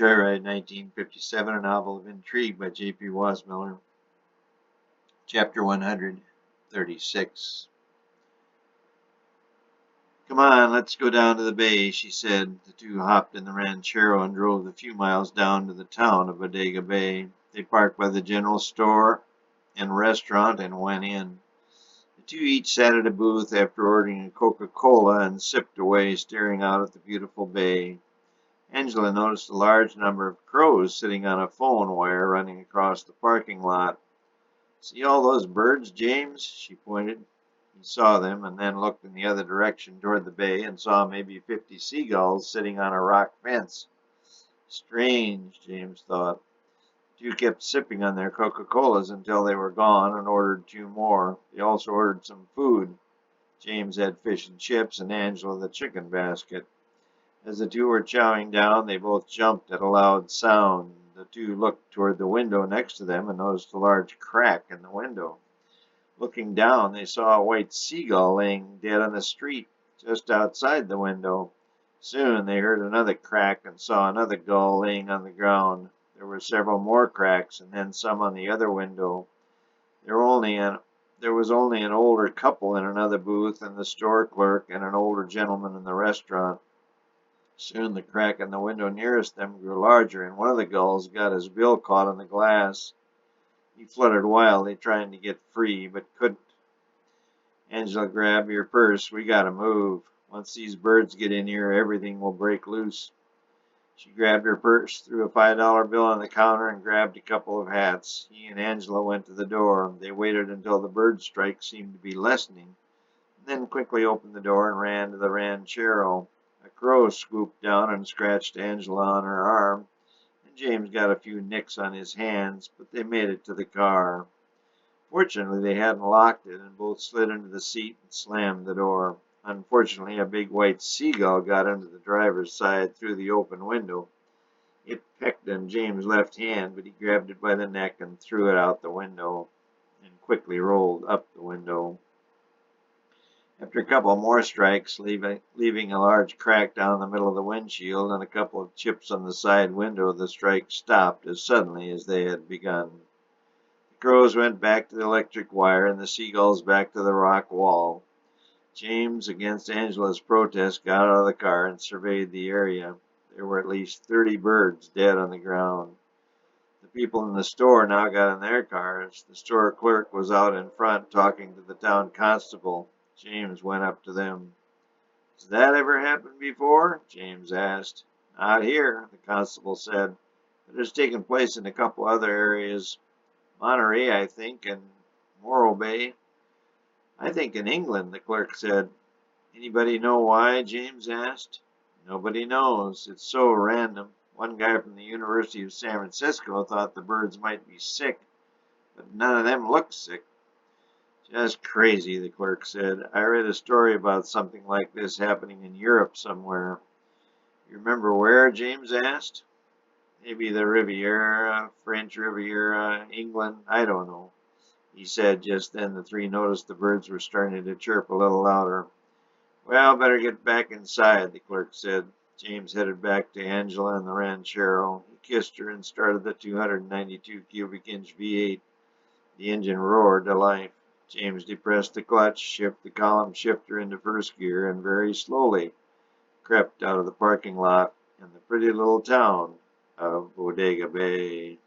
Joyride, 1957, a novel of intrigue by J.P. Wasmiller. Chapter 136. Come on, let's go down to the bay, she said. The two hopped in the ranchero and drove the few miles down to the town of Bodega Bay. They parked by the general store and restaurant and went in. The two each sat at a booth after ordering a Coca-Cola and sipped away, staring out at the beautiful bay. Angela noticed a large number of crows sitting on a phone wire running across the parking lot. "See all those birds, James?" She pointed. He saw them and then looked in the other direction toward the bay and saw maybe 50 seagulls sitting on a rock fence. Strange, James thought. The two kept sipping on their Coca-Colas until they were gone and ordered two more. They also ordered some food. James had fish and chips and Angela the chicken basket. As the two were chowing down, they both jumped at a loud sound. The two looked toward the window next to them and noticed a large crack in the window. Looking down, they saw a white seagull laying dead on the street just outside the window. Soon they heard another crack and saw another gull laying on the ground. There were several more cracks and then some on the other window. There was only an older couple in another booth and the store clerk and an older gentleman in the restaurant. Soon the crack in the window nearest them grew larger, and one of the gulls got his bill caught in the glass. He fluttered wildly, trying to get free, but couldn't. "Angela, grab your purse. We gotta move. Once these birds get in here, everything will break loose." She grabbed her purse, threw a $5 bill on the counter, and grabbed a couple of hats. He and Angela went to the door. They waited until the bird strike seemed to be lessening, and then quickly opened the door and ran to the ranchero. A crow swooped down and scratched Angela on her arm, and James got a few nicks on his hands, but they made it to the car. Fortunately, they hadn't locked it, and both slid into the seat and slammed the door. Unfortunately, a big white seagull got into the driver's side through the open window. It pecked on James' left hand, but he grabbed it by the neck and threw it out the window, and quickly rolled up the window. After a couple more strikes, leaving a large crack down the middle of the windshield and a couple of chips on the side window, the strike stopped as suddenly as they had begun. The crows went back to the electric wire and the seagulls back to the rock wall. James, against Angela's protest, got out of the car and surveyed the area. There were at least 30 birds dead on the ground. The people in the store now got in their cars. The store clerk was out in front talking to the town constable. James went up to them. "Has that ever happened before?" James asked. "Not here," the constable said, "but it's taken place in a couple other areas. Monterey, I think, and Morro Bay." "I think in England," the clerk said. "Anybody know why?" James asked. "Nobody knows. It's so random. One guy from the University of San Francisco thought the birds might be sick, but none of them looked sick." "Just crazy," the clerk said. "I read a story about something like this happening in Europe somewhere." "You remember where?" James asked. "Maybe the Riviera, French Riviera, England, I don't know," he said. Just then the three noticed the birds were starting to chirp a little louder. "Well, better get back inside," the clerk said. James headed back to Angela and the ranchero. He kissed her and started the 292 cubic inch V8. The engine roared to life. James depressed the clutch, shifted the column shifter into first gear, and very slowly crept out of the parking lot in the pretty little town of Bodega Bay.